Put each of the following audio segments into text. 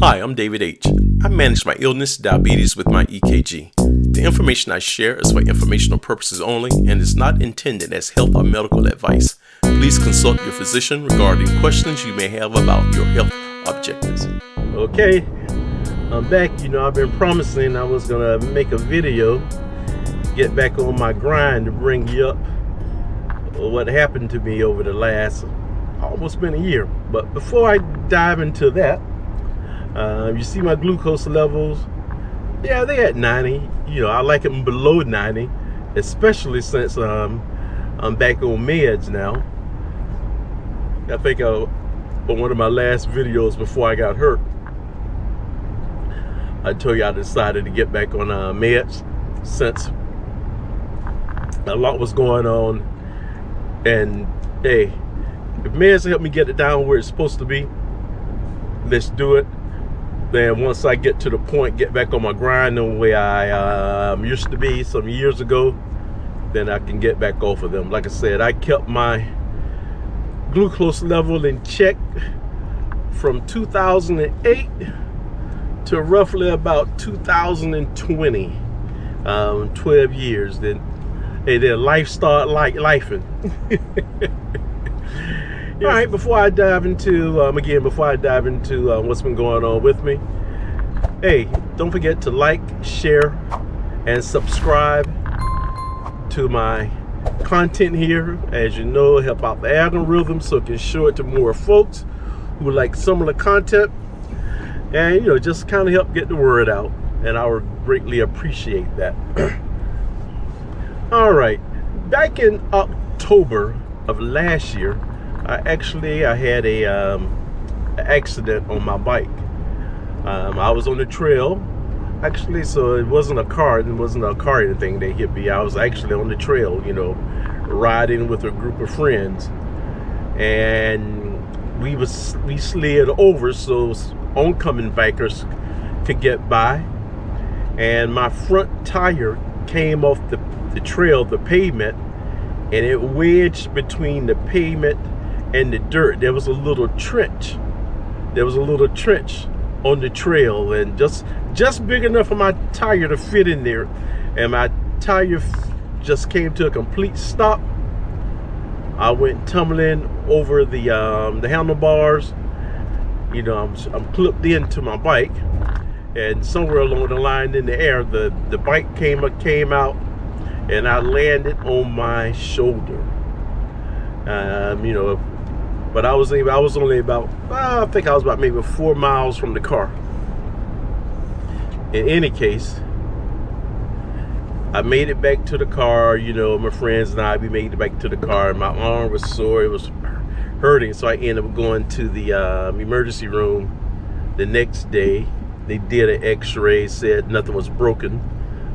Hi, I'm David H. I manage my illness, diabetes with my EKG. The information I share is for informational purposes only and is not intended as health or medical advice. Please consult your physician regarding questions you may have about your health objectives. Okay, I'm back. I've been promising I was going to make a video, get back on my grind to bring you up what happened to me over the last almost been a year. But before I dive into that, you see my glucose levels. Yeah, they're at 90. I like them below 90, especially since I'm back on meds now. I think on one of my last videos before I got hurt, I told you I decided to get back on meds since a lot was going on. And hey, if meds help me get it down where it's supposed to be, let's do it. Then once I get to the point, get back on my grind the way I used to be some years ago, then I can get back off of them. Like I said, I kept my glucose level in check from 2008 to roughly about 2020, 12 years. Then life started like lifing. All right, before I dive into what's been going on with me, hey, don't forget to like, share, and subscribe to my content here. As you know, help out the algorithm so it can show it to more folks who like similar content, and just kind of help get the word out, and I would greatly appreciate that. All right, back in October of last year, I had a accident on my bike. I was on the trail, actually, so it wasn't a car or anything that hit me. I was actually on the trail, riding with a group of friends, and we slid over so oncoming bikers could get by, and my front tire came off the trail, the pavement, and it wedged between the pavement and the dirt. There was a little trench on the trail, and just big enough for my tire to fit in there, and my tire just came to a complete stop. I went tumbling over the handlebars. I'm clipped into my bike, and somewhere along the line in the air, the bike came out, and I landed on my shoulder. But I was only about, I think I was about maybe 4 miles from the car. In any case, I made it back to the car. My friends and we made it back to the car, and my arm was sore, it was hurting, so I ended up going to the emergency room the next day. They did an x-ray, said nothing was broken,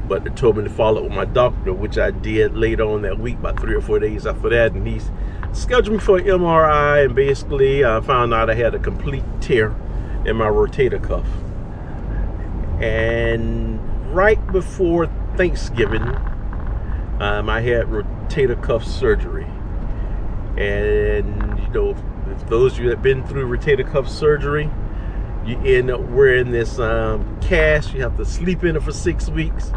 but they told me to follow up with my doctor, which I did later on that week, about 3 or 4 days after that, and he's scheduled me for an MRI, and basically I found out I had a complete tear in my rotator cuff. And right before Thanksgiving, I had rotator cuff surgery. And if those of you that have been through rotator cuff surgery, you end up wearing this cast. You have to sleep in it for 6 weeks.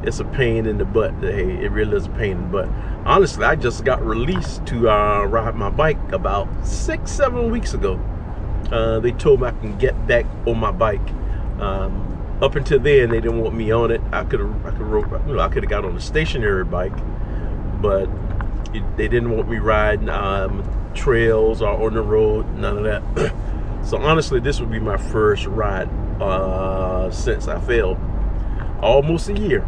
It's a pain in the butt. Hey, it really is a pain in the butt. Honestly, I just got released to ride my bike about 6-7 weeks ago. They told me I can get back on my bike. Up until then, they didn't want me on it. I could have got on a stationary bike, but they didn't want me riding trails or on the road, none of that. So honestly, this would be my first ride since I fell, almost a year.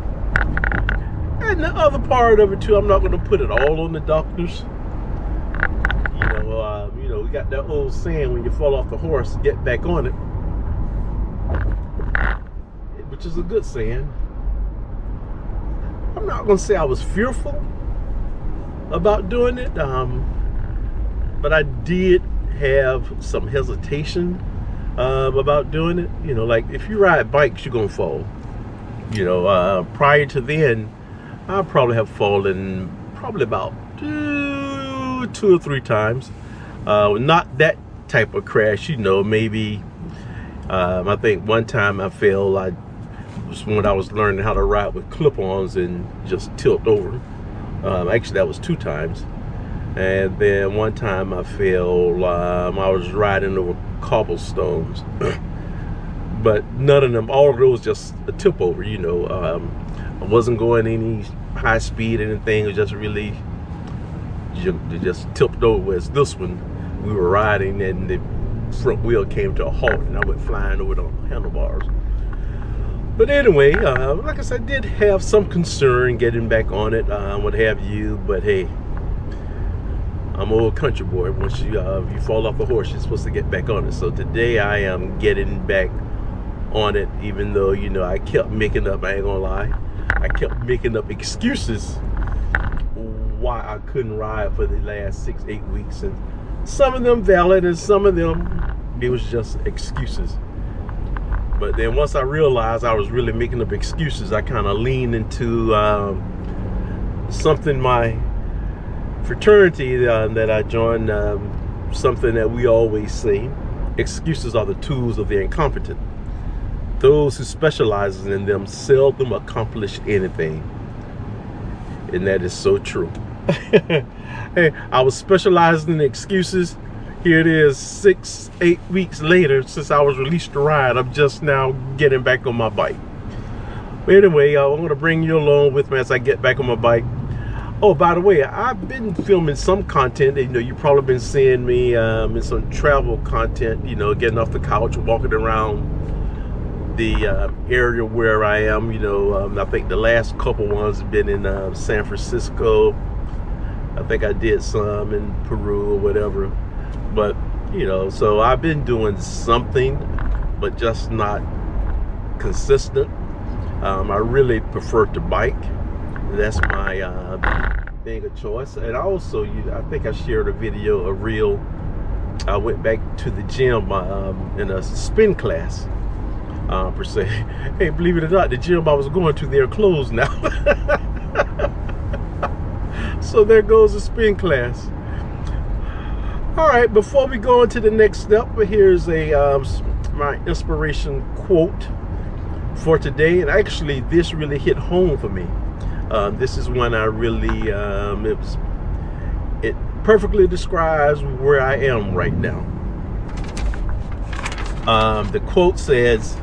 And the other part of it too, I'm not going to put it all on the doctors. We got that old saying, when you fall off the horse, get back on it, which is a good saying. I'm not going to say I was fearful about doing it, but I did have some hesitation about doing it. Like if you ride bikes, you're going to fall. Prior to then, I probably have fallen about two or three times. Not that type of crash, maybe I think one time I fell, was when I was learning how to ride with clip-ons and just tilt over. Actually, that was 2 times. And then one time I fell, I was riding over cobblestones. But none of them, all of those just a tip over, you know. I wasn't going any high speed or anything. It was just really, you just tipped over. Whereas this one, we were riding and the front wheel came to a halt and I went flying over the handlebars. But anyway, like I said, I did have some concern getting back on it, what have you. But hey, I'm an old country boy. Once you fall off a horse, you're supposed to get back on it. So today I am getting back on it, even though, you know, I kept making up, I ain't gonna lie, I kept making up excuses why I couldn't ride for the last 6-8 weeks, and some of them valid and some of them it was just excuses. But then once I realized I was really making up excuses, I kind of leaned into something my fraternity that I joined, something that we always say: excuses are the tools of the incompetent. Those who specialize in them seldom accomplish anything. And that is so true. Hey, I was specializing in excuses. Here it is 6-8 weeks later since I was released to ride. I'm just now getting back on my bike. But anyway, I'm going to bring you along with me as I get back on my bike. Oh, by the way, I've been filming some content. You know, you've probably been seeing me in some travel content, you know, getting off the couch, walking around the area where I am. You know, I think the last couple ones have been in San Francisco. I think I did some in Peru or whatever. But, you know, so I've been doing something, but just not consistent. I really prefer to bike. That's my thing of choice. And also, I think I shared a video, a reel. I went back to the gym in a spin class, per se. Hey, believe it or not, the gym I was going to, they're closed now. So there goes the spin class. All right, before we go into the next step, here's my inspiration quote for today. And actually, this really hit home for me. This is one I really, it perfectly describes where I am right now. The quote says,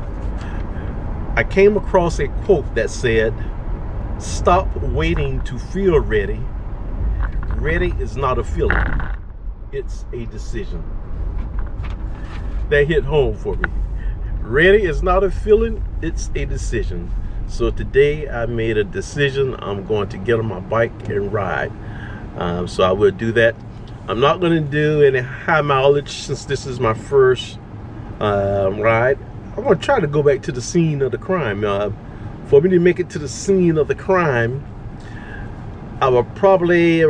I came across a quote that said, "Stop waiting to feel ready. Ready is not a feeling. It's a decision." That hit home for me. Ready is not a feeling, it's a decision. So today I made a decision. I'm going to get on my bike and ride. So I will do that. I'm not going to do any high mileage since this is my first ride. I'm going to try to go back to the scene of the crime. For me to make it to the scene of the crime, it would probably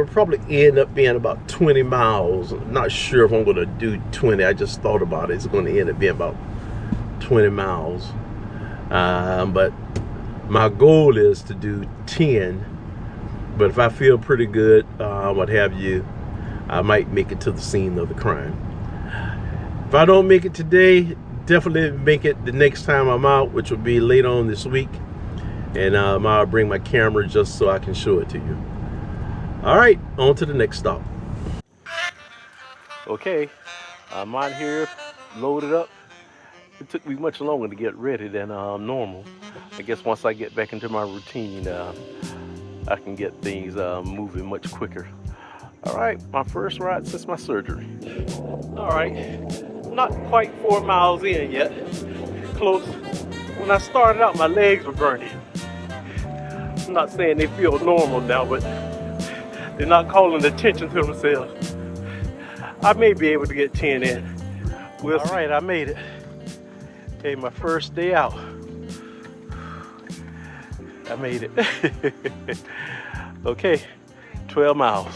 end up being about 20 miles. I'm not sure if I'm going to do 20. I just thought about it. It's going to end up being about 20 miles. But my goal is to do 10. But if I feel pretty good, what have you, I might make it to the scene of the crime. If I don't make it today, definitely make it the next time I'm out, which will be later on this week. And I'll bring my camera just so I can show it to you. All right, on to the next stop. Okay, I'm out here, loaded up. It took me much longer to get ready than normal. I guess once I get back into my routine, I can get things moving much quicker. All right, my first ride since my surgery. All right, not quite 4 miles in yet. Close. When I started out, my legs were burning. I'm not saying they feel normal now, but they're not calling attention to themselves. I may be able to get 10 in. All right, I made it. Okay, my first day out. I made it. Okay, 12 miles.